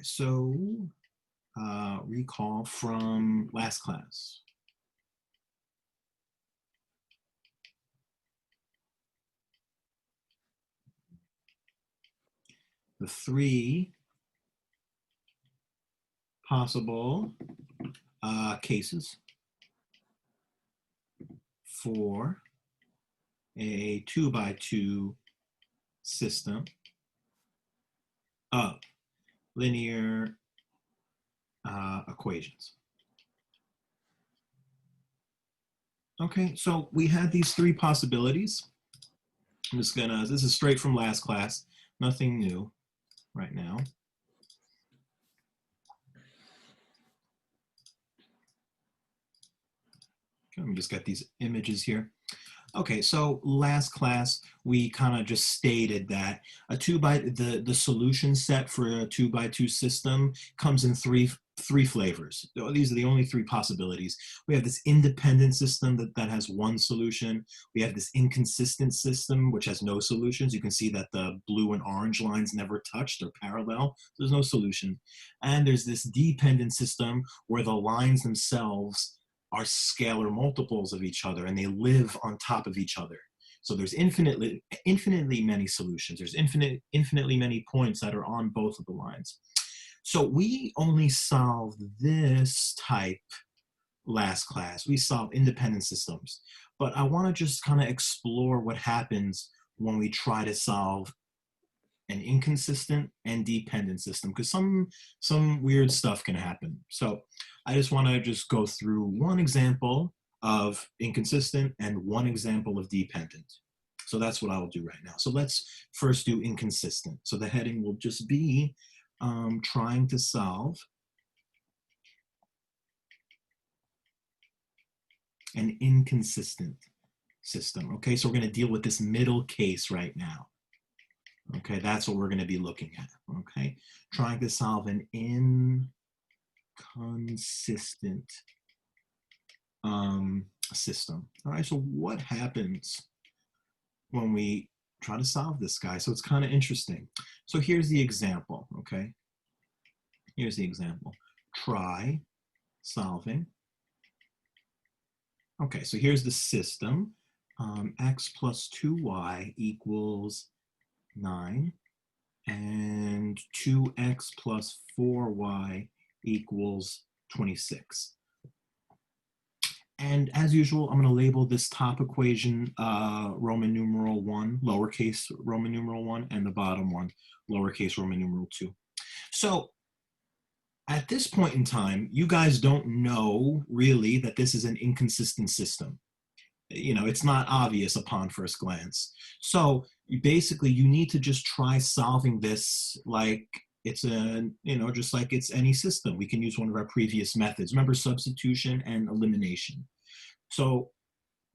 So recall from last class. The three possible cases for a 2x2 system of linear equations. Okay, so we had these three possibilities. I'm just gonna, this is straight from last class, nothing new right now. Okay, let me just get these images here. Okay, so last class we kind of just stated that the solution set for a 2x2 system comes in three flavors. These are the only three possibilities. We have this independent system that has one solution. We have this inconsistent system which has no solutions. You can see that the blue and orange lines never touch, they're parallel. There's no solution. And there's this dependent system where the lines themselves are scalar multiples of each other and they live on top of each other. So there's infinitely many solutions. There's infinitely many points that are on both of the lines. So we only solved this type last class. We solved independent systems. But I want to just kind of explore what happens when we try to solve an inconsistent and dependent system, because some weird stuff can happen. So I just want to just go through one example of inconsistent and one example of dependent. So that's what I will do right now. So let's first do inconsistent. So the heading will just be trying to solve an inconsistent system. Okay, so we're going to deal with this middle case right now. Okay, that's what we're going to be looking at. Okay, trying to solve an inconsistent system. All right, so what happens when we try to solve this guy? So it's kind of interesting. So here's the example. Okay, here's the example. Try solving. Okay, so here's the system. X plus 2y equals 9, and 2x plus 4y equals 26. And as usual, I'm going to label this top equation Roman numeral 1, lowercase Roman numeral 1, and the bottom one, lowercase Roman numeral 2. So at this point in time, you guys don't know really that this is an inconsistent system. You know, it's not obvious upon first glance. So basically you need to just try solving this like it's a, you know, just like it's any system. We can use one of our previous methods. Remember, substitution and elimination. So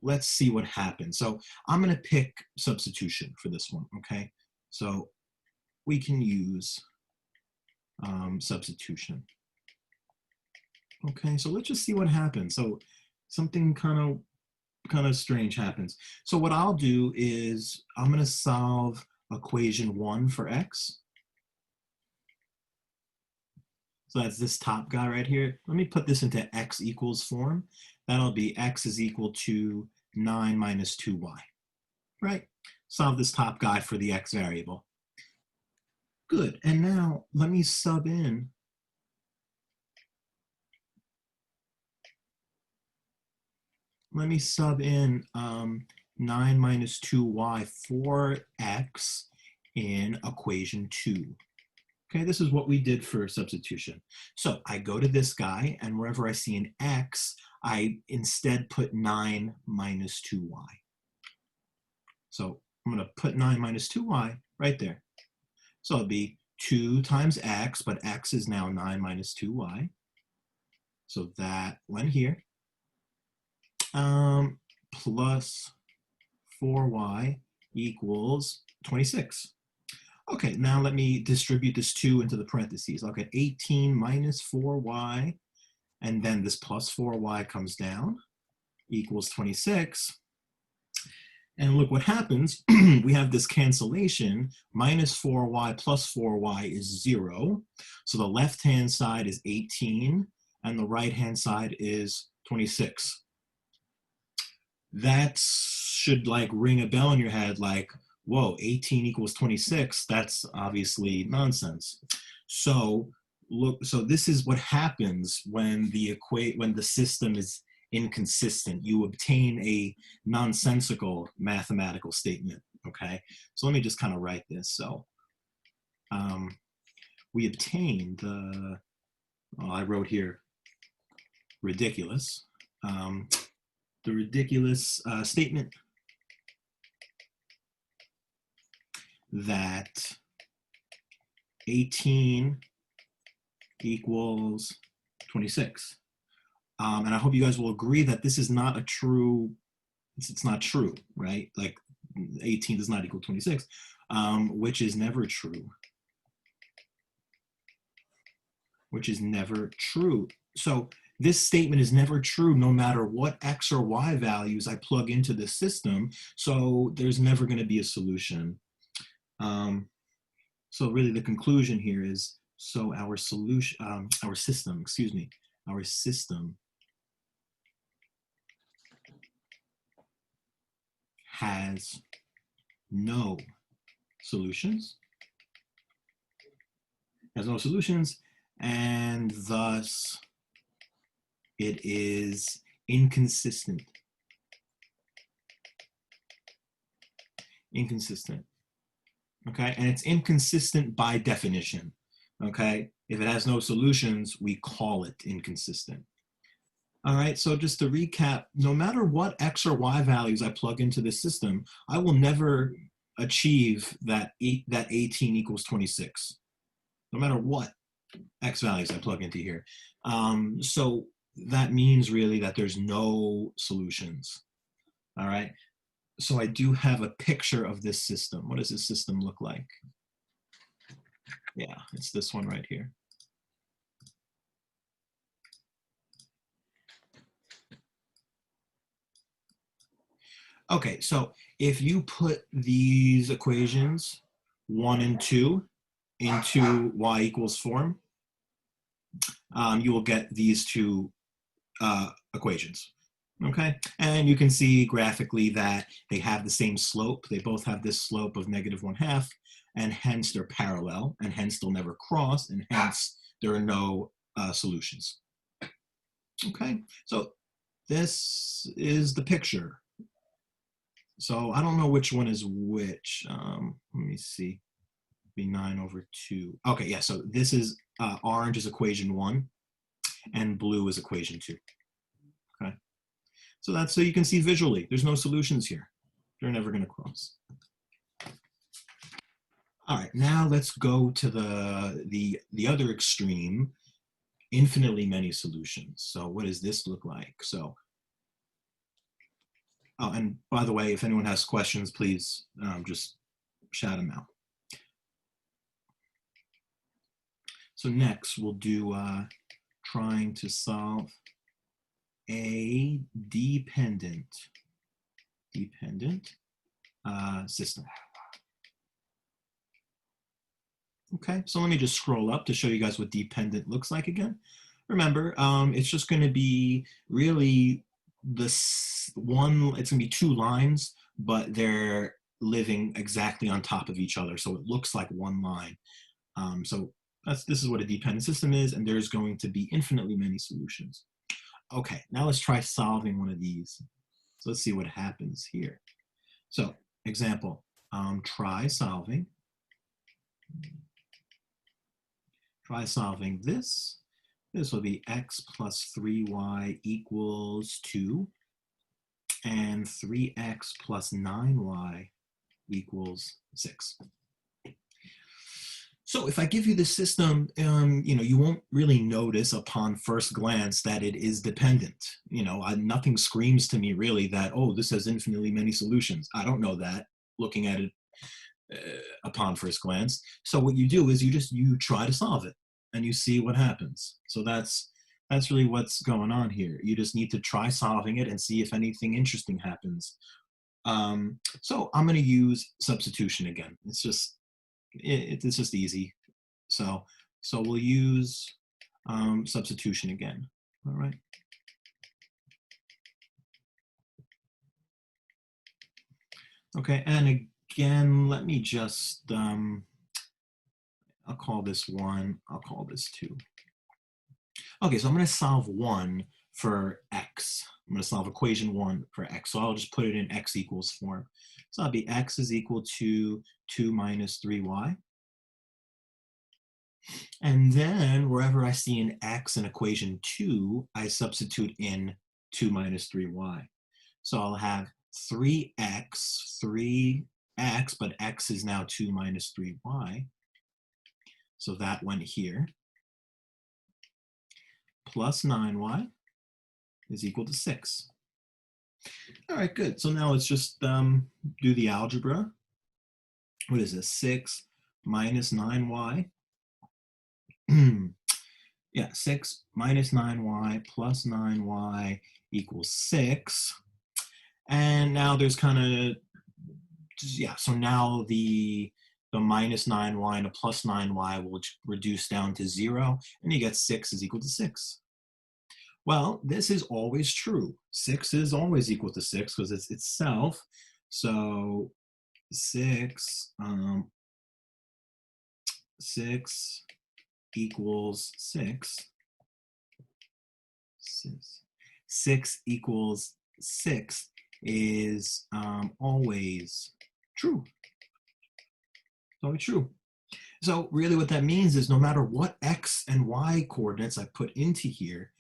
let's see what happens. So I'm going to pick substitution for this one. Okay, so we can use substitution. Okay, so let's just see what happens. So something kind of strange happens. So what I'll do is I'm going to solve equation 1 for x. So that's this top guy right here. Let me put this into x equals form. That'll be x is equal to 9 minus 2y, right? Solve this top guy for the x variable. Good, and now let me sub in let me sub in 9 minus 2y for x in equation 2. Okay, this is what we did for substitution. So I go to this guy, and wherever I see an x, I instead put 9 minus 2y. So I'm going to put 9 minus 2y right there. So it'll be 2 times x, but x is now 9 minus 2y. So that went here. Plus 4y equals 26. Okay, now let me distribute this 2 into the parentheses. I'll get 18 minus 4y, and then this plus 4y comes down, equals 26. And look what happens. We have this cancellation. Minus 4y plus 4y is 0. So the left-hand side is 18, and the right-hand side is 26. That should like ring a bell in your head like, whoa, 18 equals 26. That's obviously nonsense. So look, so this is what happens when when the system is inconsistent. You obtain a nonsensical mathematical statement. Okay, so let me just kind of write this. So we obtain the, well, I wrote here ridiculous. The ridiculous statement that 18 equals 26. And I hope you guys will agree that this is not a true, it's not true, right? Like 18 does not equal 26, which is never true. Which is never true. So this statement is never true no matter what x or y values I plug into the system. So there's never going to be a solution. So really the conclusion here is, so our solution, our system has no solutions, and thus it is inconsistent. Okay, and it's inconsistent by definition. Okay, if it has no solutions, we call it inconsistent. All right, so just to recap, no matter what x or y values I plug into the system, I will never achieve that 18 equals 26, no matter what x values I plug into here. So that means really that there's no solutions. All right, so I do have a picture of this system. What does this system look like? Yeah, it's this one right here. Okay, so if you put these equations 1 and 2 into y equals form, you will get these two equations. Okay, and you can see graphically that they have the same slope. They both have this slope of -1/2, and hence they're parallel, and hence they'll never cross, and hence there are no solutions. Okay, so this is the picture. So I don't know which one is which. Let me see. Be 9/2. Okay, yeah, so this is orange is equation 1, and blue is equation 2. Okay, so that's so you can see visually, there's no solutions here. They're never going to cross. All right, now let's go to the other extreme, infinitely many solutions. So what does this look like? So, oh, and by the way, if anyone has questions, please just shout them out. So next we'll do trying to solve a dependent system. Okay, so let me just scroll up to show you guys what dependent looks like again. Remember, it's just going to be really this one, it's going to be 2 lines, but they're living exactly on top of each other, so it looks like one line. So this is what a dependent system is, and there's going to be infinitely many solutions. Okay, now let's try solving one of these. So let's see what happens here. So, example, try solving this. This will be x plus 3y equals 2, and 3x plus 9y equals 6. So if I give you the system, you won't really notice upon first glance that it is dependent. Nothing screams to me really that, oh, this has infinitely many solutions. I don't know that looking at it upon first glance. So what you do is you try to solve it and you see what happens. So that's really what's going on here. You just need to try solving it and see if anything interesting happens. So I'm going to use substitution again. It's just easy. So we'll use substitution again. All right. Okay, and again, let me just, I'll call this 1, I'll call this 2. Okay, so I'm going to solve 1 for x. I'm going to solve equation 1 for x. So I'll just put it in x equals form. So that'll be x is equal to 2 minus 3y. And then wherever I see an x in equation 2, I substitute in 2 minus 3y. So I'll have 3x, but x is now 2 minus 3y. So that went here. Plus 9y is equal to 6. All right, good. So now let's just do the algebra. What is this? 6 minus 9y. Yeah, 6 minus 9y plus 9y equals 6. And now there's kind of, yeah, so now the minus 9y and a plus 9y will reduce down to 0, and you get 6 is equal to 6. Well, this is always true. 6 is always equal to 6 because it's itself. So 6 equals 6. 6 equals 6 is always true. It's always true. So really what that means is no matter what x and y coordinates I put into here,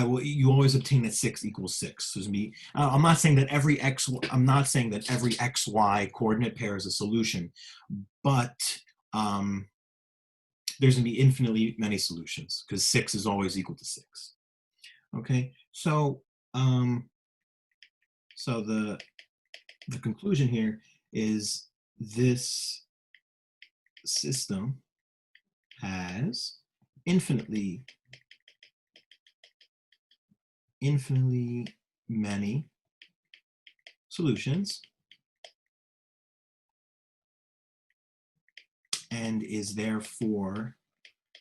you always obtain that 6 equals 6. So I'm not saying that every xy coordinate pair is a solution, but there's going to be infinitely many solutions because 6 is always equal to 6. Okay, so the conclusion here is this system has infinitely many solutions and is therefore,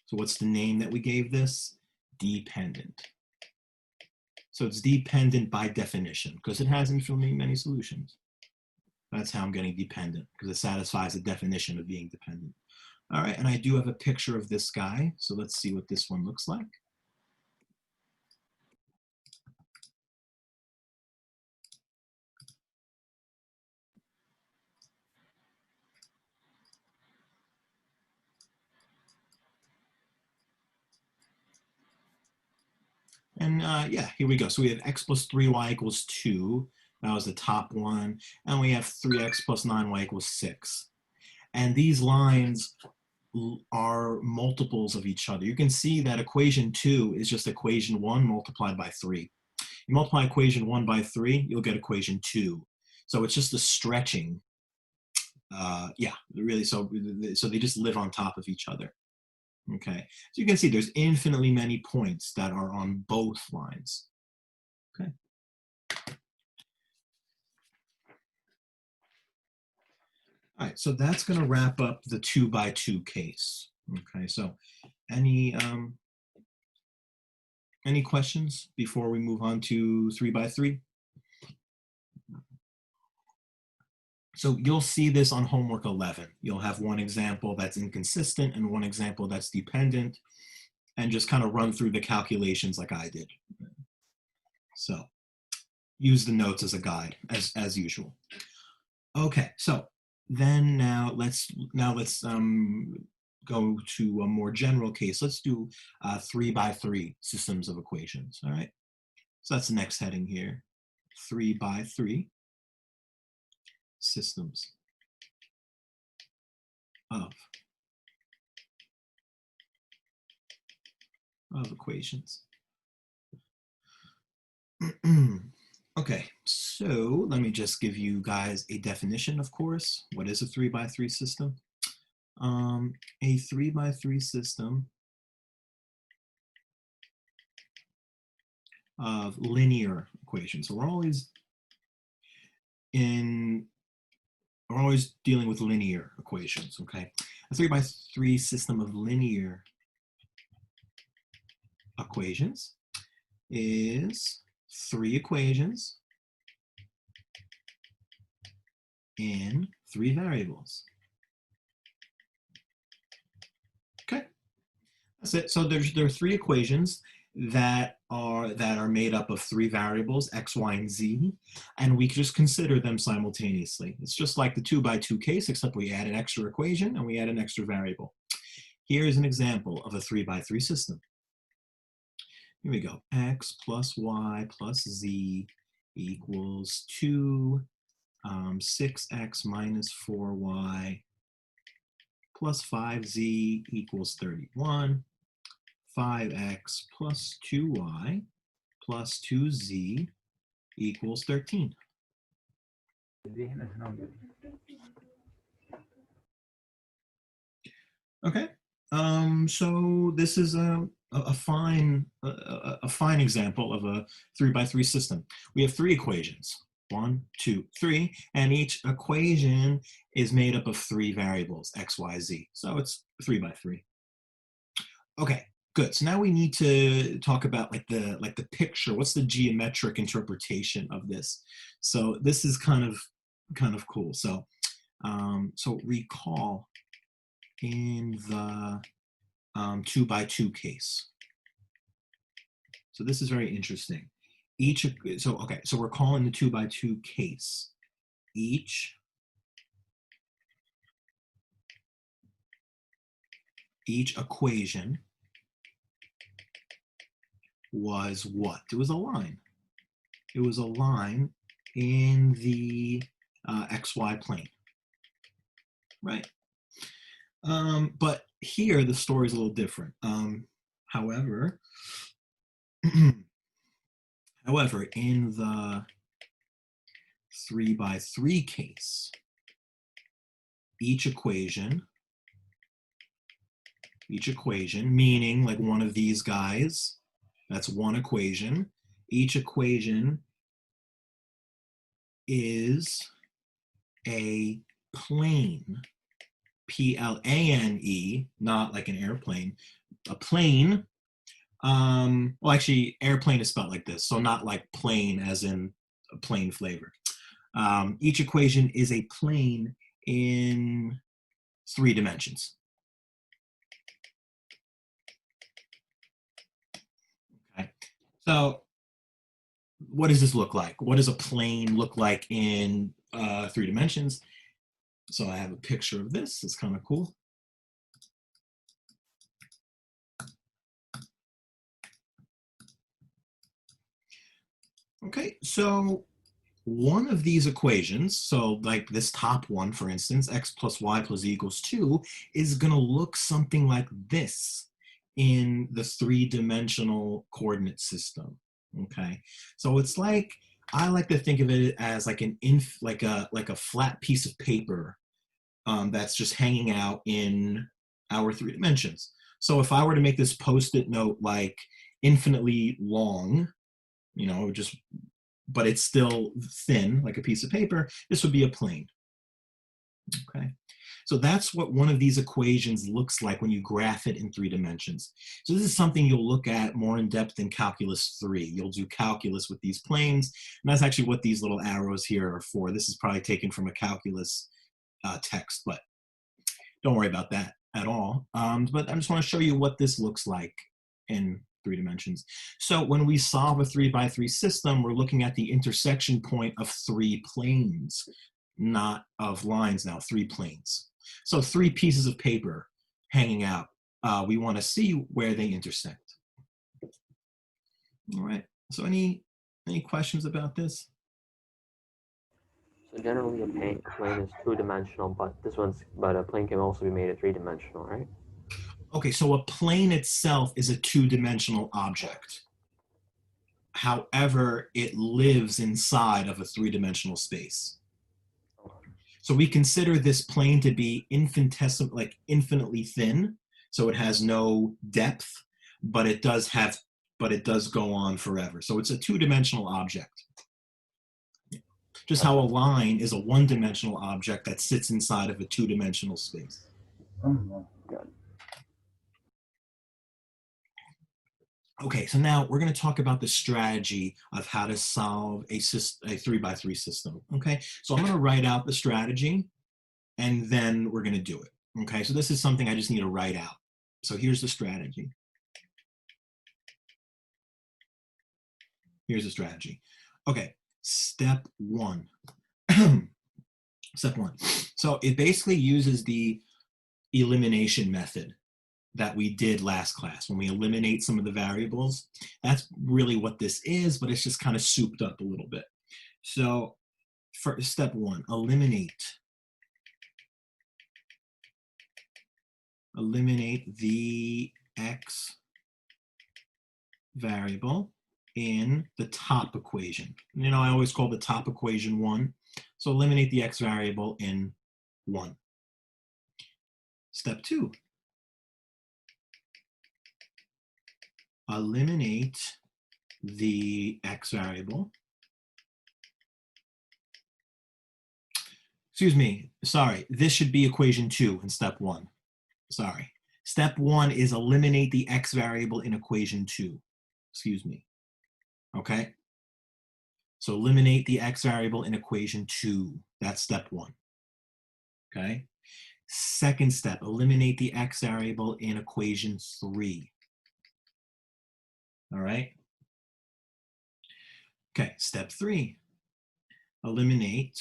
so what's the name that we gave this? Dependent. So it's dependent by definition because it has infinitely many solutions. That's how I'm getting dependent, because it satisfies the definition of being dependent. All right, and I do have a picture of this guy, so let's see what this one looks like. And yeah, here we go. So we have x plus 3y equals 2. That was the top one. And we have 3x plus 9y equals 6. And these lines are multiples of each other. You can see that equation 2 is just equation 1 multiplied by 3. You multiply equation 1 by 3, you'll get equation 2. So it's just a stretching. Yeah, really, so they just live on top of each other. Okay, so you can see there's infinitely many points that are on both lines. Okay. All right, so that's going to wrap up the 2 by 2 case. Okay, so any questions before we move on to 3 by 3? So you'll see this on homework 11. You'll have one example that's inconsistent and one example that's dependent, and just kind of run through the calculations like I did. So use the notes as a guide, as usual. Okay, so then now let's go to a more general case. Let's do 3 by 3 systems of equations. All right, so that's the next heading here. 3 by 3 systems of equations. Okay, so let me just give you guys a definition, of course. What is a 3 by 3 system? A 3 by 3 system of linear equations. So we're always dealing with linear equations, okay? A 3 by 3 system of linear equations is 3 equations in 3 variables. Okay, that's it. So there are 3 equations that are made up of 3 variables, x, y, and z, and we just consider them simultaneously. It's just like the 2 by 2 case, except we add an extra equation and we add an extra variable. Here is an example of a 3 by 3 system. Here we go. X plus y plus z equals 2, 6x minus 4y plus 5z equals 31, 5x plus 2y plus 2z equals 13. Okay, so this is a fine example of a 3 by 3 system. We have 3 equations, 1, 2, 3, and each equation is made up of 3 variables, x, y, z. So it's 3 by 3. Okay, good. So now we need to talk about like the picture. What's the geometric interpretation of this? So this is kind of cool. So so recall in the 2 by 2 case. So this is very interesting. So we're calling the 2 by 2 case. Each equation was what? It was a line. It was a line in the xy plane, right? But here the story is a little different. However, in the 3 by 3 case, each equation, meaning like one of these guys, that's one equation. Each equation is a plane, P-L-A-N-E, not like an airplane, a plane. Well, actually, airplane is spelled like this, so not like plain as in a plain flavor. Each equation is a plane in 3 dimensions. Okay, so what does this look like? What does a plane look like in 3 dimensions? So I have a picture of this. It's kind of cool. Okay, so one of these equations, so like this top one, for instance, x plus y plus z equals 2, is going to look something like this in the 3-dimensional coordinate system. Okay, so it's like, I like to think of it as like like a flat piece of paper that's just hanging out in our 3 dimensions. So if I were to make this Post-it note like infinitely long, you know, but it's still thin, like a piece of paper, this would be a plane. Okay, so that's what one of these equations looks like when you graph it in 3 dimensions. So this is something you'll look at more in depth in Calculus 3. You'll do calculus with these planes, and that's actually what these little arrows here are for. This is probably taken from a calculus text, but don't worry about that at all. But I just want to show you what this looks like in 3 dimensions. So when we solve a 3 by 3 system, we're looking at the intersection point of 3 planes, not of lines now, 3 planes. So 3 pieces of paper hanging out. We want to see where they intersect. All right, so any questions about this? So generally a plane is 2-dimensional, but a plane can also be made a 3-dimensional, right? Okay, so a plane itself is a 2-dimensional object. However, it lives inside of a 3-dimensional space. So we consider this plane to be infinitely thin, so it has no depth, but it does have but it does go on forever. So it's a two-dimensional object. Just how a line is a one-dimensional object that sits inside of a two-dimensional space. Good. Okay, so now we're going to talk about the strategy of how to solve a 3x3 system. Okay, so I'm going to write out the strategy, and then we're going to do it. Okay, so this is something I just need to write out. So here's the strategy. Here's the strategy. Okay, step one. Step one. So it basically uses the elimination method that we did last class when we eliminate some of the variables. That's really what this is, but it's just kind of souped up a little bit. So for step one, eliminate the x variable in the top equation. You know, I always call the top equation 1. So eliminate the x variable in 1. Step 2, eliminate the x variable. Excuse me, sorry, this should be equation 2 in step 1. Sorry. Step 1 is eliminate the x variable in equation 2. Excuse me. Okay? So eliminate the x variable in equation 2. That's step 1. Okay? Second step, eliminate the x variable in equation 3. All right? Okay, step 3, eliminate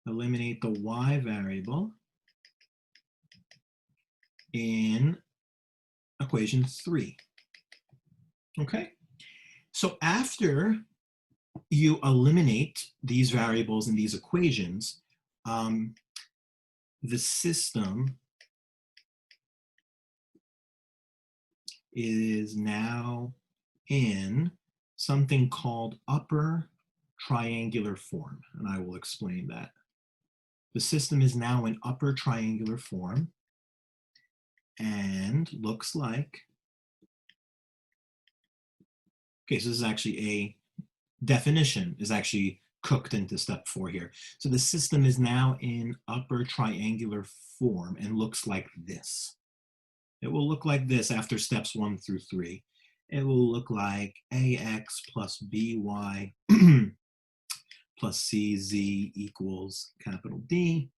the y variable in equation 3. Okay? So after you eliminate these variables in these equations, the system is now in something called upper triangular form, and I will explain that. The system is now in upper triangular form and looks like, okay, so this is actually a definition is actually cooked into step 4 here. So the system is now in upper triangular form and looks like this. It will look like this after steps 1 through 3. It will look like ax plus by plus cz equals capital D,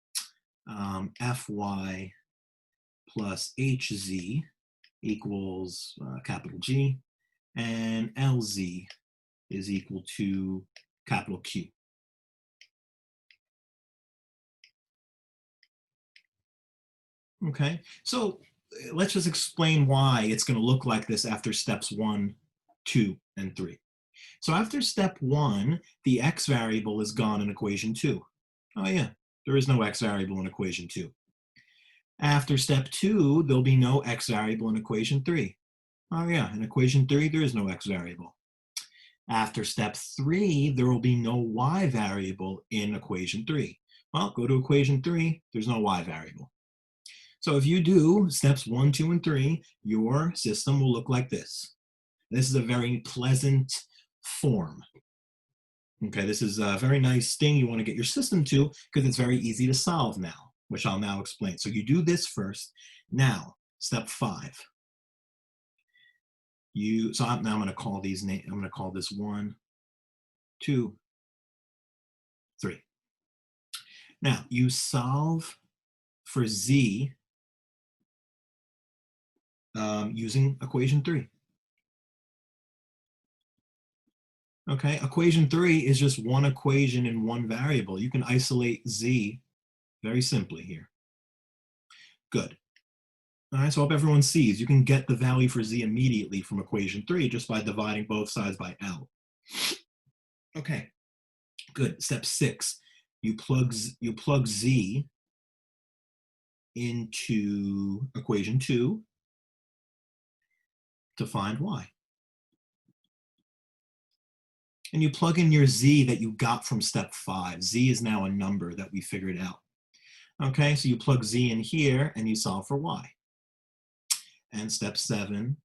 fy plus hz equals capital G, and lz is equal to capital Q. Okay, so let's just explain why it's going to look like this after steps 1, 2, and 3. So after step 1, the x variable is gone in equation 2. Oh yeah, there is no x variable in equation 2. After step 2, there'll be no x variable in equation 3. Oh yeah, in equation 3, there is no x variable. After step 3, there will be no y variable in equation 3. Well, go to equation 3, there's no y variable. So if you do steps 1, 2, and 3, your system will look like this. This is a very pleasant form. Okay, this is a very nice thing you want to get your system to because it's very easy to solve now, which I'll now explain. So you do this first. Now, step 5. Now I'm going to call these names. I'm going to call this 1, 2, 3. Now, you solve for z using equation 3. Okay, equation 3 is just one equation in one variable. You can isolate z very simply here. Good. All right, so I hope everyone sees you can get the value for z immediately from equation 3 just by dividing both sides by L. Okay, good. Step 6, you plug z into equation 2 to find y. And you plug in your z that you got from step 5. Z is now a number that we figured out. Okay, so you plug z in here and you solve for y. And step 7,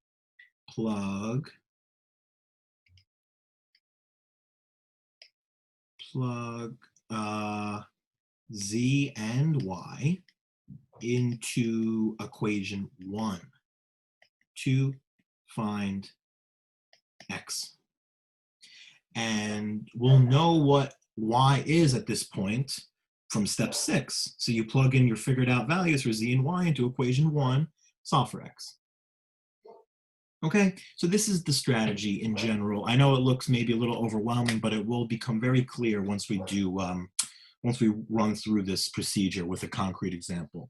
plug z and y into equation 1 to find x. And we'll know what y is at this point from step 6. So you plug in your figured out values for z and y into equation 1, solve for x. Okay, so this is the strategy in general. I know it looks maybe a little overwhelming, but it will become very clear once we do, once we run through this procedure with a concrete example.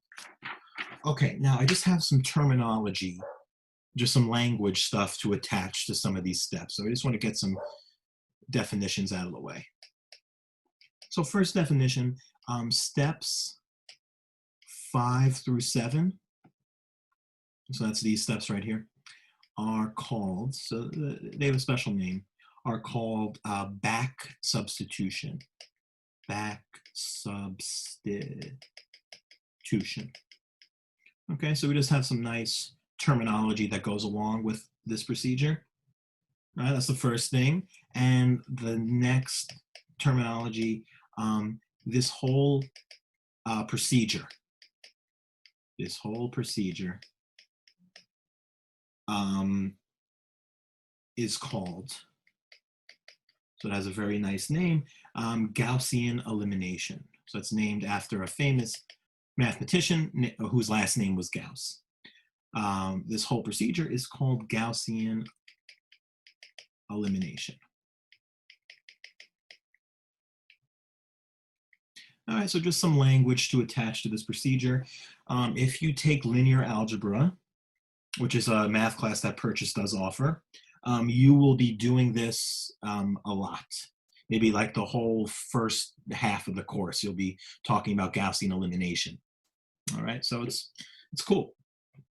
Okay, now I just have some terminology, just some language stuff to attach to some of these steps. So I just want to get some definitions out of the way. So first definition, steps 5 through 7. So that's these steps right here, are called, so they have a special name, are called back substitution. Back substitution. Okay, so we just have some nice terminology that goes along with this procedure. All right, that's the first thing. And the next terminology, this whole procedure, is called, so it has a very nice name, Gaussian elimination. So it's named after a famous mathematician whose last name was Gauss. This whole procedure is called Gaussian elimination. All right, so just some language to attach to this procedure. If you take linear algebra, which is a math class that Purchase does offer, you will be doing this a lot. Maybe like the whole first half of the course, you'll be talking about Gaussian elimination. All right, so it's cool,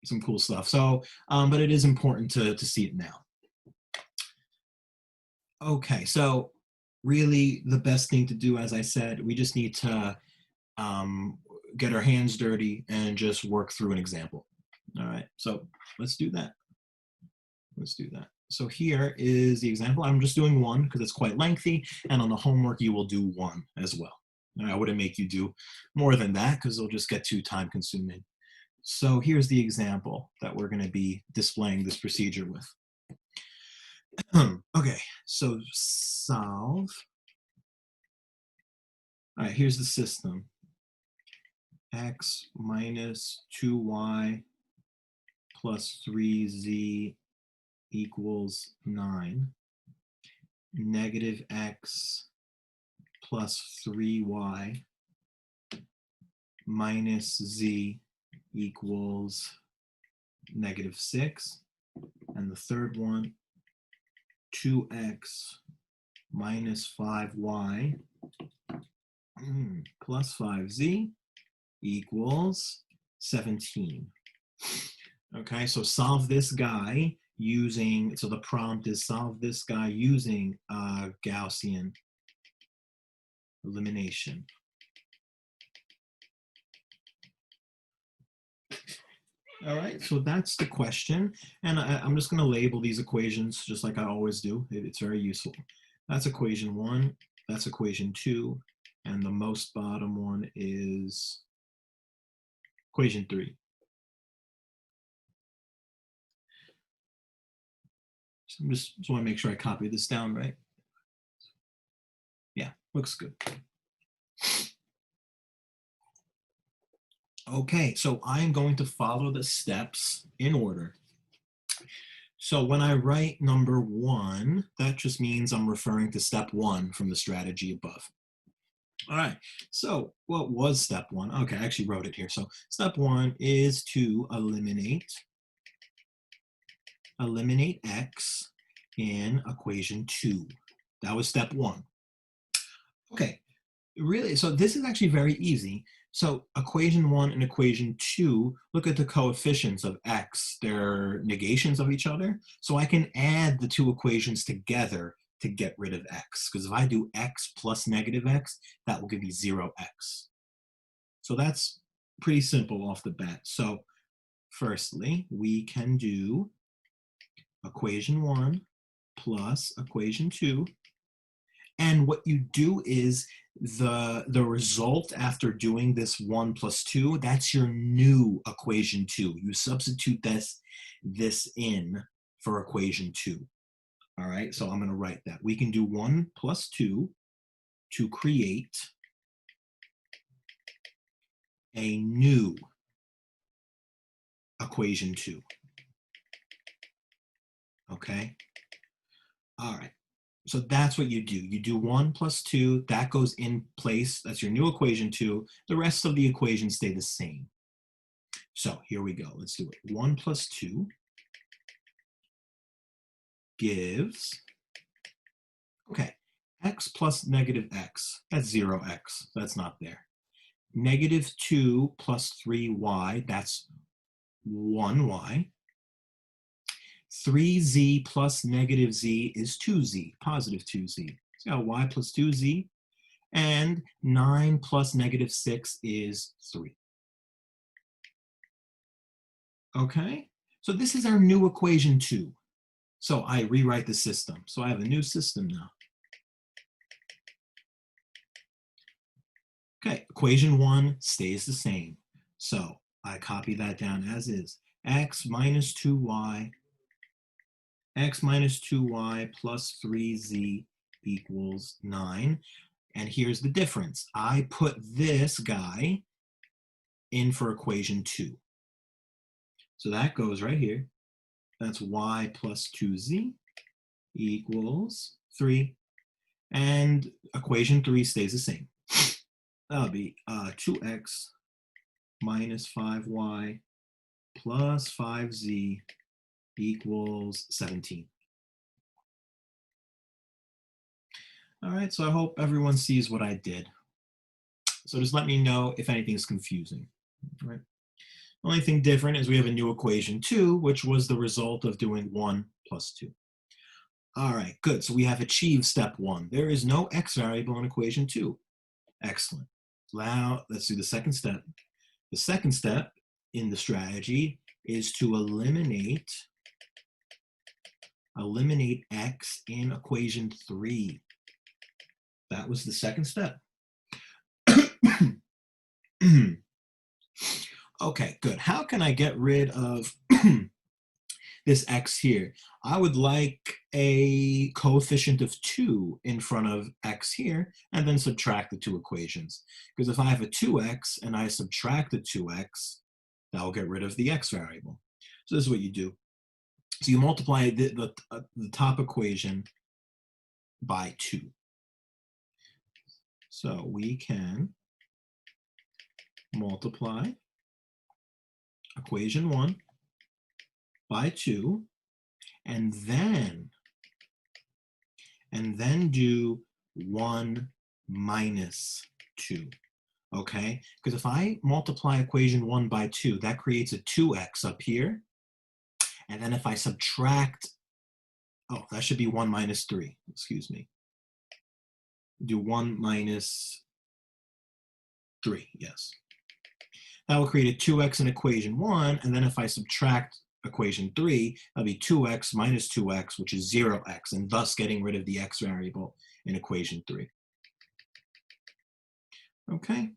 some cool stuff. So, but it is important to see it now. Okay, so really the best thing to do, as I said, we just need to get our hands dirty and just work through an example. All right, so let's do that. So here is the example. I'm just doing one because it's quite lengthy, and on the homework you will do one as well. I wouldn't make you do more than that because it'll just get too time consuming. So here's the example that we're going to be displaying this procedure with. Okay, so solve. All right, here's the system. X minus 2y plus 3z equals 9. Negative x plus 3y minus z equals negative 6. And the third one, 2x minus 5y plus 5z equals 17. Okay, so solve this guy using, so the prompt is solve this guy using Gaussian elimination. All right, so that's the question. And I'm just gonna label these equations just like I always do. It's very useful. That's equation 1, that's equation 2, and the most bottom one is equation 3. So I just want to make sure I copy this down right. Yeah, looks good. Okay, so I'm going to follow the steps in order. So when I write number 1, that just means I'm referring to step 1 from the strategy above. All right, so what was step 1? Okay, I actually wrote it here. So step 1 is to eliminate x in equation 2. That was step 1. Okay, really, so this is actually very easy. So equation 1 and equation 2, look at the coefficients of x. They're negations of each other. So I can add the two equations together to get rid of x. Because if I do x plus negative x, that will give me 0x. So that's pretty simple off the bat. So firstly, we can do equation 1 plus equation 2. And what you do is the result after doing this 1 plus 2, that's your new equation 2. You substitute this in for equation 2. All right, so I'm going to write that. We can do 1 plus 2 to create a new equation 2. Okay? All right. So that's what you do. You do 1 plus 2, that goes in place. That's your new equation 2. The rest of the equations stay the same. So here we go. Let's do it. 1 plus 2 gives, okay, x plus negative x. That's 0x. That's not there. Negative 2 plus 3y. That's 1y. 3z plus negative z is 2z, positive 2z. So got y plus 2z. And 9 plus negative 6 is 3. Okay? So this is our new equation 2. So I rewrite the system. So I have a new system now. Okay, equation 1 stays the same. So I copy that down as is. X minus 2y plus 3z equals 9. And here's the difference. I put this guy in for equation 2. So that goes right here. That's y plus 2z equals 3. And equation 3 stays the same. That'll be 2x minus 5y plus 5z equals 17. All right, so I hope everyone sees what I did. So just let me know if anything's confusing. All right. The only thing different is we have a new equation 2, which was the result of doing 1 plus 2. All right, good. So we have achieved step 1. There is no x variable in equation 2. Excellent. Now let's do the second step. The second step in the strategy is to eliminate x in equation 3. That was the second step. Okay, good. How can I get rid of this x here? I would like a coefficient of 2 in front of x here, and then subtract the two equations. Because if I have a 2x and I subtract the 2x, that will get rid of the x variable. So this is what you do. So you multiply the top equation by 2. So we can multiply equation 1 by 2, and then do 1 minus 2, okay? Because if I multiply equation 1 by 2, that creates a 2x up here. And then if I subtract, oh, that should be 1 minus 3, excuse me. Do 1 minus 3, yes. That will create a 2x in equation 1, and then if I subtract equation 3, that'll be 2x minus 2x, which is 0x, and thus getting rid of the x variable in equation 3. Okay?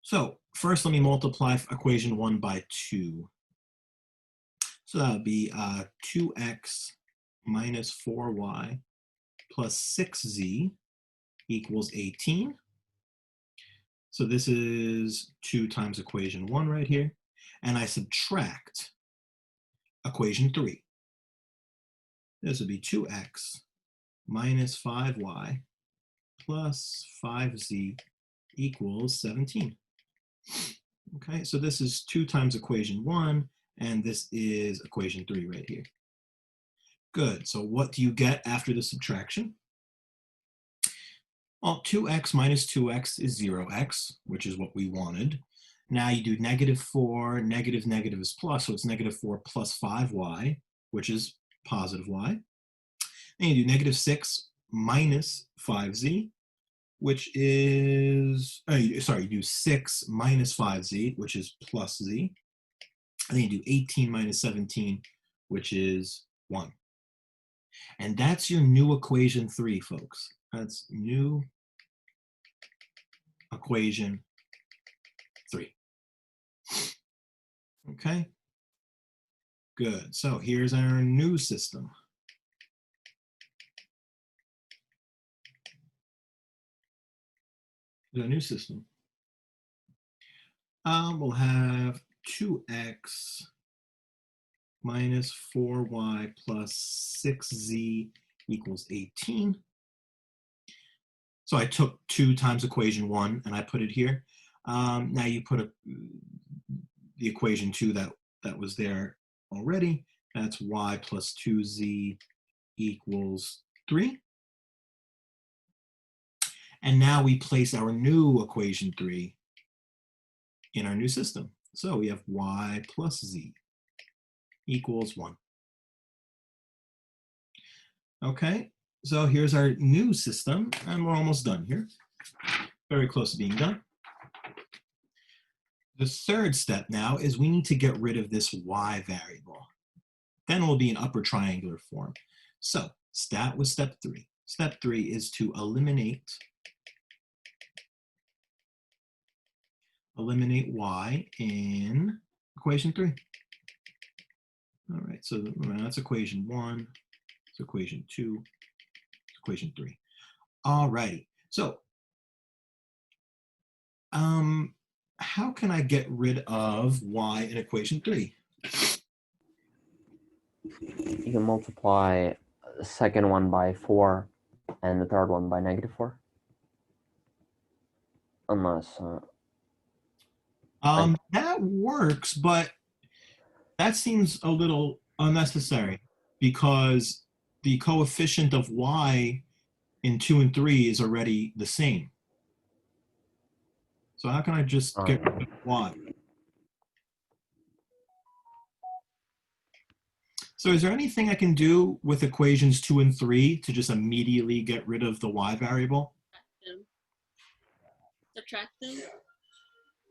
So first let me multiply equation 1 by 2. So that would be 2x minus 4y plus 6z equals 18. So this is 2 times equation 1 right here. And I subtract equation 3. This would be 2x minus 5y plus 5z equals 17. Okay, so this is 2 times equation 1, and this is equation 3 right here. Good, so what do you get after the subtraction? Well, 2x minus 2x is 0x, which is what we wanted. Now you do negative 4, negative is plus, so it's negative 4 plus 5y, which is positive y. Then you do negative 6 minus 5z, which is, sorry, you do 6 minus 5z, which is plus z. And then you do 18 minus 17, which is 1. And that's your new equation 3, folks. That's new equation 3. Okay, good. So here's our new system. The new system. We'll have 2x minus 4y plus 6z equals 18. So I took 2 times equation 1 and I put it here. Now you put the equation 2 that was there already. That's y plus 2z equals 3. And now we place our new equation 3 in our new system. So we have y plus z equals 1. Okay, so here's our new system, and we're almost done here. Very close to being done. The third step now is we need to get rid of this y variable. Then it will be an upper triangular form. So that was step 3. Step 3 is to eliminate y in equation 3. All right, so that's equation 1, it's equation 2, it's equation 3. All righty, so how can I get rid of y in equation 3? You can multiply the second one by 4 and the third one by -4. Unless... that works, but that seems a little unnecessary because the coefficient of y in 2 and 3 is already the same. So how can I just get rid of y? So is there anything I can do with equations 2 and 3 to just immediately get rid of the y variable? Subtract them.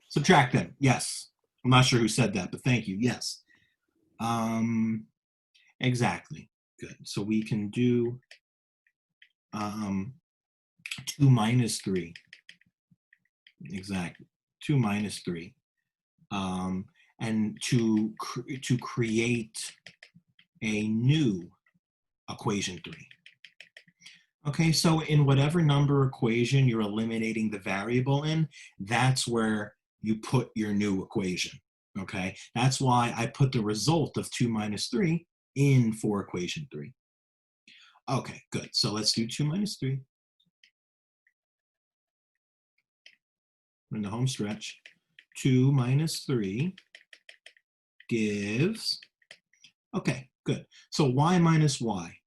Subtract them, yes. I'm not sure who said that, but thank you, yes. Exactly, good. So we can do 2 minus 3. Exactly, 2 minus 3. And to create a new equation 3. Okay, so in whatever number equation you're eliminating the variable in, that's where you put your new equation. Okay, that's why I put the result of 2 minus 3 in for equation 3. Okay, good. So let's do 2 minus 3. We're in the home stretch. 2 minus 3 gives, okay, good. So y minus y,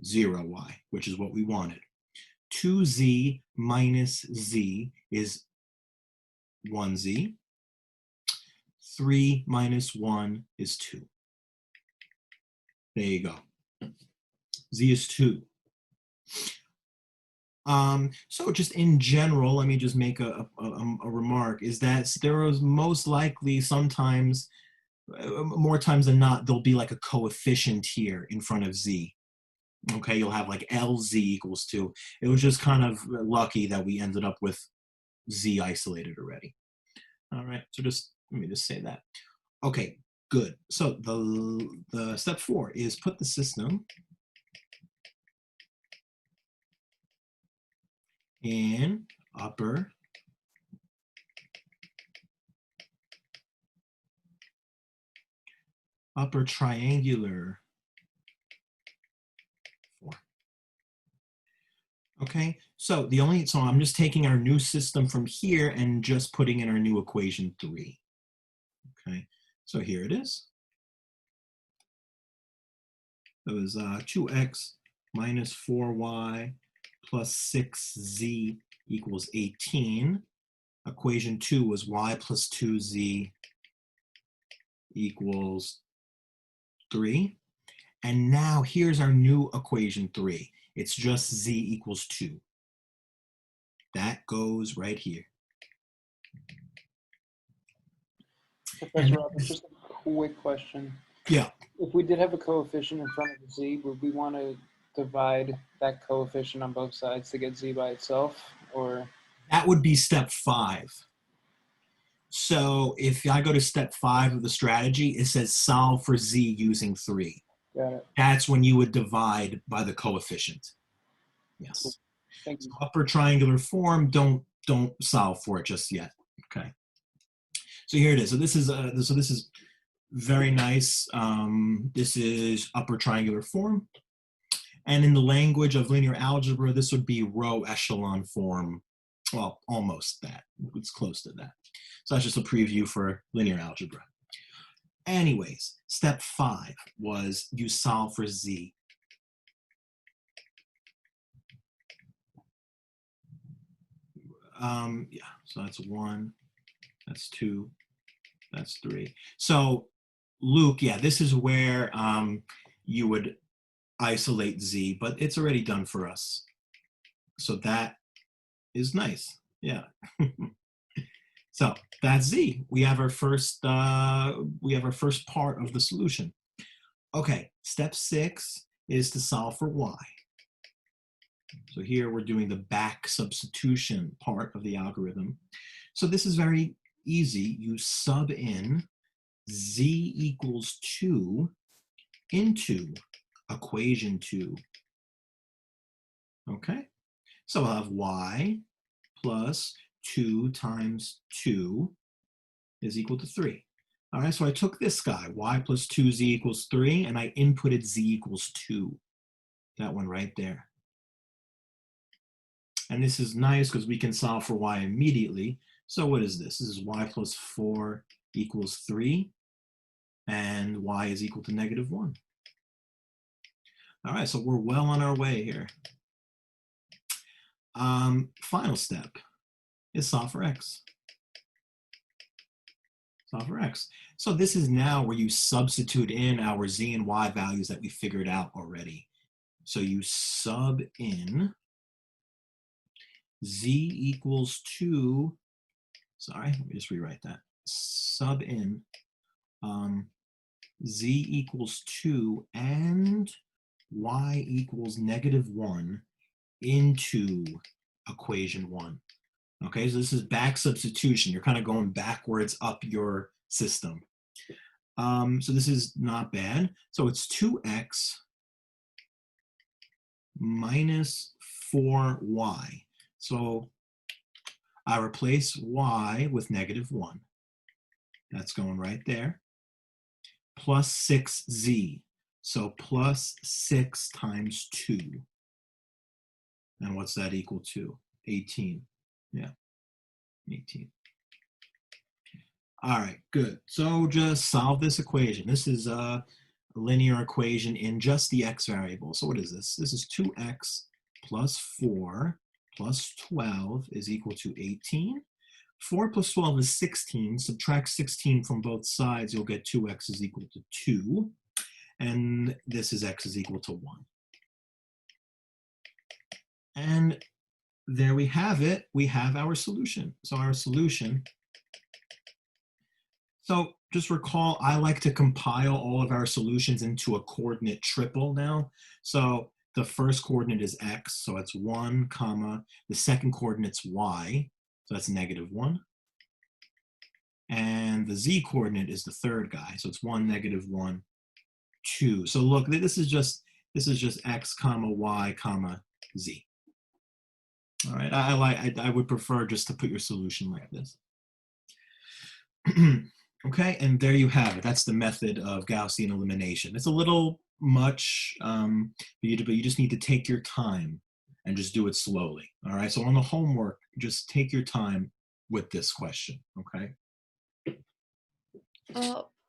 0y, which is what we wanted. 2z minus z is 1z. 3 minus 1 is 2. There you go. Z is 2. So just in general, let me just make a remark, is that there is most likely sometimes, more times than not, there'll be like a coefficient here in front of z. Okay, you'll have like LZ equals 2. It was just kind of lucky that we ended up with z isolated already. All right, so just let me just say that. Okay, good. So the step 4 is put the system in upper triangular form. Okay, so I'm just taking our new system from here and just putting in our new equation 3. Okay, so here it is. It was 2x minus 4y plus 6z equals 18. Equation 2 was y plus 2z equals 3. And now here's our new equation 3. It's just z equals 2. That goes right here. Professor Roberts, just a quick question. Yeah. If we did have a coefficient in front of z, would we want to divide that coefficient on both sides to get z by itself, or? That would be step 5. So if I go to step 5 of the strategy, it says solve for z using 3. Got it. That's when you would divide by the coefficient. Yes. Thank you. So upper triangular form, don't solve for it just yet. Okay. So here it is. So this is very nice. This is upper triangular form. And in the language of linear algebra, this would be row echelon form. Well, almost that. It's close to that. So that's just a preview for linear algebra. Anyways, step 5 was you solve for z. Yeah, so that's 1, that's 2, that's 3. So Luke, yeah, this is where you would isolate z, but it's already done for us. So that is nice, yeah. So that's z. We have our first part of the solution. Okay, step 6 is to solve for y. So here we're doing the back substitution part of the algorithm. So this is very easy. You sub in z equals 2 into equation 2. Okay, so I'll have y plus 2 times 2 is equal to 3. All right, so I took this guy, y plus 2z equals 3, and I inputted z equals 2. That one right there. And this is nice because we can solve for y immediately. So what is this? This is y plus 4 equals 3, and y is equal to -1. All right, so we're well on our way here. Final step is solve for x. Solve for x. So this is now where you substitute in our z and y values that we figured out already. So you sub in z equals 2, sorry, let me just rewrite that. Sub in z equals 2 and y equals -1 into equation 1. Okay, so this is back substitution. You're kind of going backwards up your system. So this is not bad. So it's 2x minus 4y. So I replace y with -1. That's going right there. Plus 6z. So plus 6 times 2. And what's that equal to? 18. Yeah, 18. All right, good. So just solve this equation. This is a linear equation in just the x variable. So what is this? This is 2x plus 4 plus 12 is equal to 18. 4 plus 12 is 16. Subtract 16 from both sides, you'll get 2x is equal to 2. And this is x is equal to 1. And there we have it. We have our solution. So our solution. So just recall, I like to compile all of our solutions into a coordinate triple now. So the first coordinate is x, so it's 1, comma. The second coordinate's y, so that's -1. And the z coordinate is the third guy, so it's 1, -1, 2. So look, this is just x, comma, y, comma, z. All right, I would prefer just to put your solution like this. Okay, and there you have it. That's the method of Gaussian elimination. It's a little much, but you just need to take your time and just do it slowly. All right, so on the homework, just take your time with this question, okay?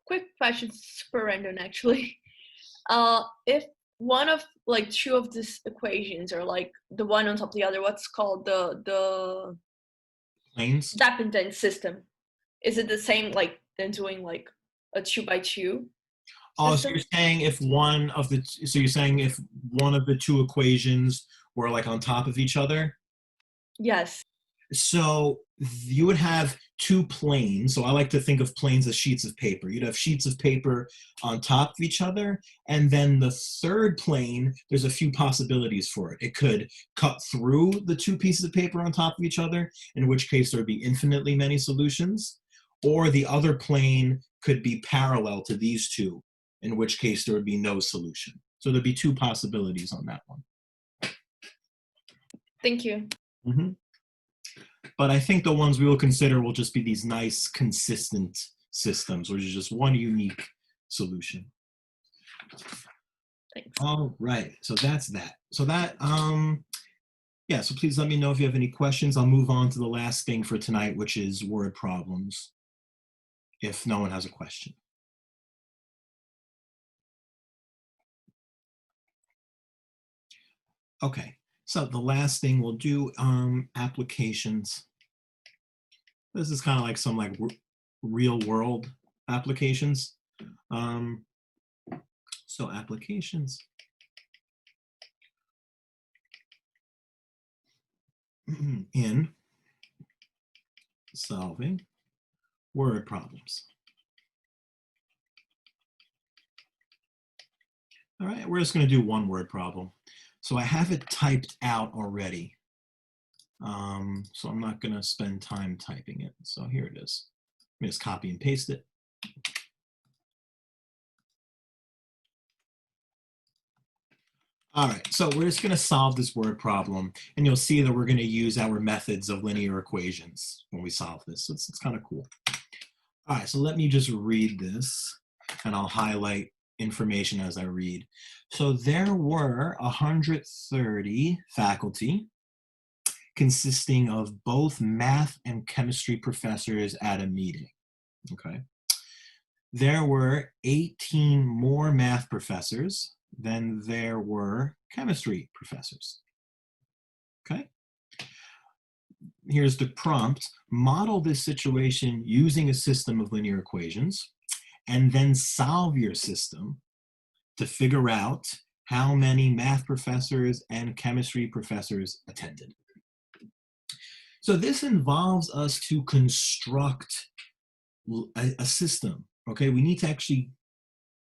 Quick question, super random actually. If one of like two of these equations are like the one on top of the other, what's called the Planes? dependent system? Is it the same like than doing like a 2x2? Oh, so you're saying if one of the two equations were like on top of each other? Yes. So you would have two planes. So I like to think of planes as sheets of paper. You'd have sheets of paper on top of each other. And then the third plane, there's a few possibilities for it. It could cut through the two pieces of paper on top of each other, in which case there would be infinitely many solutions. Or the other plane could be parallel to these two, in which case there would be no solution. So there'd be two possibilities on that one. Thank you. Mm-hmm. But I think the ones we will consider will just be these nice, consistent systems, which is just one unique solution. Thanks. All right, so that's that. So that, yeah, so please let me know if you have any questions. I'll move on to the last thing for tonight, which is word problems, if no one has a question. Okay, so the last thing we'll do, applications. This is kind of like some real world applications. So applications. In solving word problems. All right, we're just going to do one word problem. So I have it typed out already. So I'm not going to spend time typing it. So here it is. Let me just copy and paste it. All right, so we're just going to solve this word problem, and you'll see that we're going to use our methods of linear equations when we solve this. So it's kind of cool. All right, so let me just read this, and I'll highlight information as I read. So there were 130 faculty consisting of both math and chemistry professors at a meeting, okay? There were 18 more math professors than there were chemistry professors, okay? Here's the prompt. Model this situation using a system of linear equations, and then solve your system to figure out how many math professors and chemistry professors attended. So this involves us to construct a system, okay? We need to actually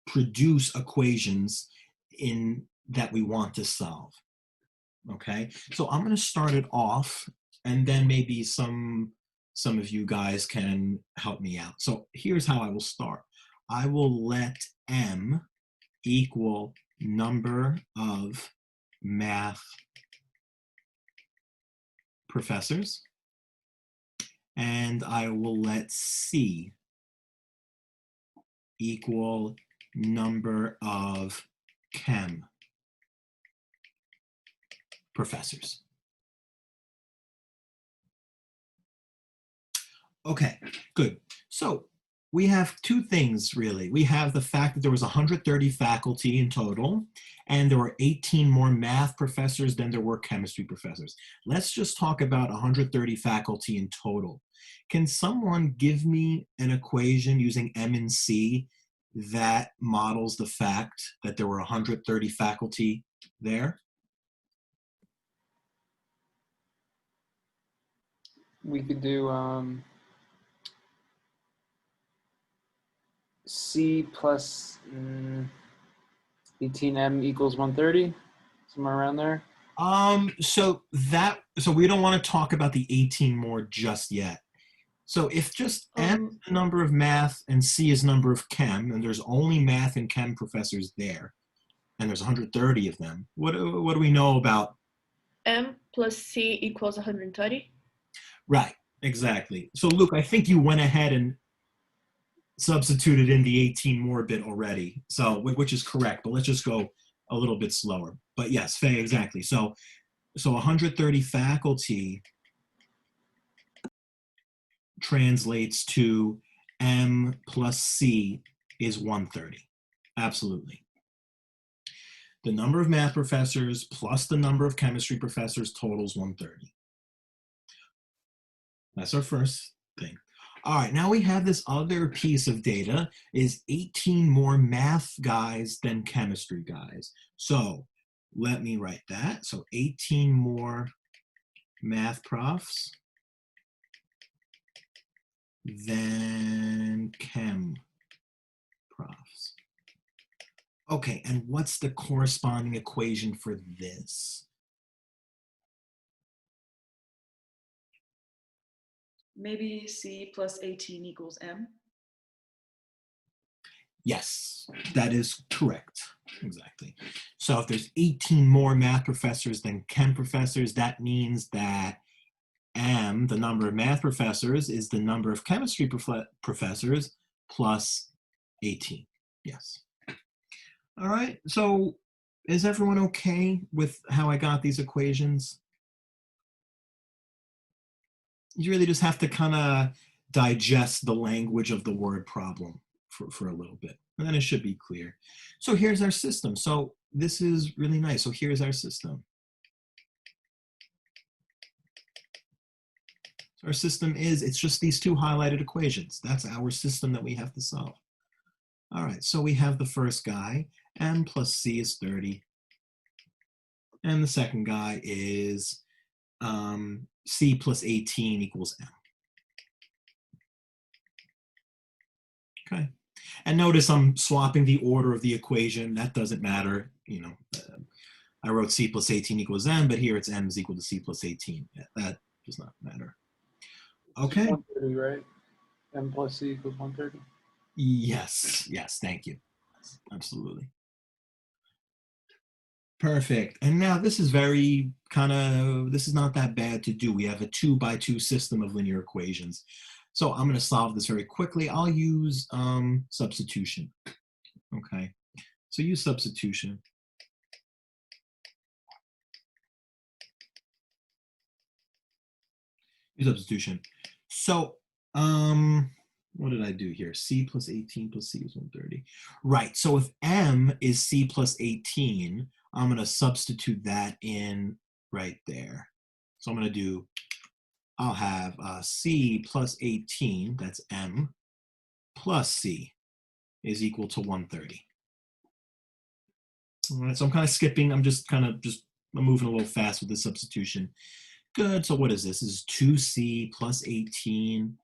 produce equations that we want to solve, okay? So I'm gonna start it off, and then maybe some of you guys can help me out. So here's how I will start. I will let M equal number of math professors, and I will let C equal number of chem professors. Okay, good. So we have two things really. We have the fact that there was 130 faculty in total, and there were 18 more math professors than there were chemistry professors. Let's just talk about 130 faculty in total. Can someone give me an equation using M and C that models the fact that there were 130 faculty there? We could do C plus 18M equals 130, somewhere around there. So we don't want to talk about the 18 more just yet. So if just M is the number of math and C is number of chem, and there's only math and chem professors there, and there's 130 of them, what do we know about? M plus C equals 130? Right, exactly. So Luke, I think you went ahead and substituted in the 18 more bit already, so which is correct, but let's just go a little bit slower. But yes, Faye, exactly. So 130 faculty translates to M plus C is 130. Absolutely. The number of math professors plus the number of chemistry professors totals 130. That's our first thing. All right, now we have this other piece of data is 18 more math guys than chemistry guys. So let me write that. So 18 more math profs than chem profs. Okay, and what's the corresponding equation for this? Maybe C plus 18 equals M. Yes, that is correct. Exactly. So if there's 18 more math professors than chem professors, that means that M, the number of math professors, is the number of chemistry professors plus 18. Yes. All right. So is everyone okay with how I got these equations? You really just have to kind of digest the language of the word problem for a little bit, and then it should be clear. So here's our system. So this is really nice. So here's our system. So our system is, it's just these two highlighted equations. That's our system that we have to solve. All right, so we have the first guy, m plus c is 30. And the second guy is c plus 18 equals m. Okay. And notice I'm swapping the order of the equation. That doesn't matter. You know, I wrote c plus 18 equals m, but here it's m is equal to c plus 18. That does not matter. Okay. 130, right? M plus C equals 130. Yes, yes, thank you. Absolutely. Perfect. And now this is very this is not that bad to do. We have a 2x2 system of linear equations. So I'm going to solve this very quickly. I'll use substitution. Okay. So use substitution. Use substitution. So what did I do here? C plus 18 plus C is 130. Right. So if M is C plus 18, I'm going to substitute that in right there. So I'm going to do, I'll have C plus 18, that's M, plus C is equal to 130. All right, so I'm kind of skipping. I'm moving a little fast with the substitution. Good, so what is this? This is 2C plus 18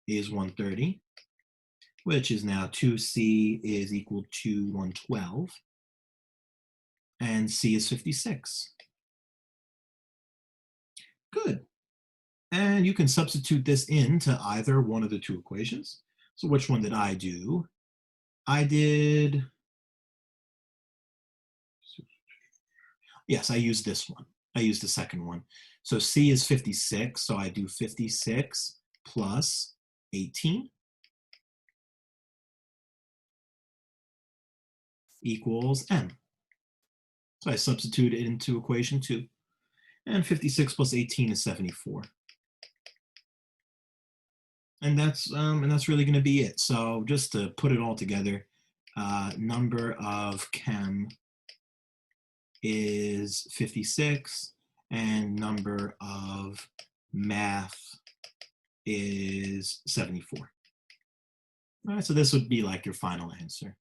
is 130, which is now 2C is equal to 112, and C is 56. Good. And you can substitute this into either one of the two equations. So which one did I do? Yes, I used this one. I used the second one. So C is 56, so I do 56 plus 18 equals M. So I substitute it into equation 2. And 56 plus 18 is 74. And that's really going to be it. So just to put it all together, number of chem is 56, and number of math is 74. All right, so this would be like your final answer.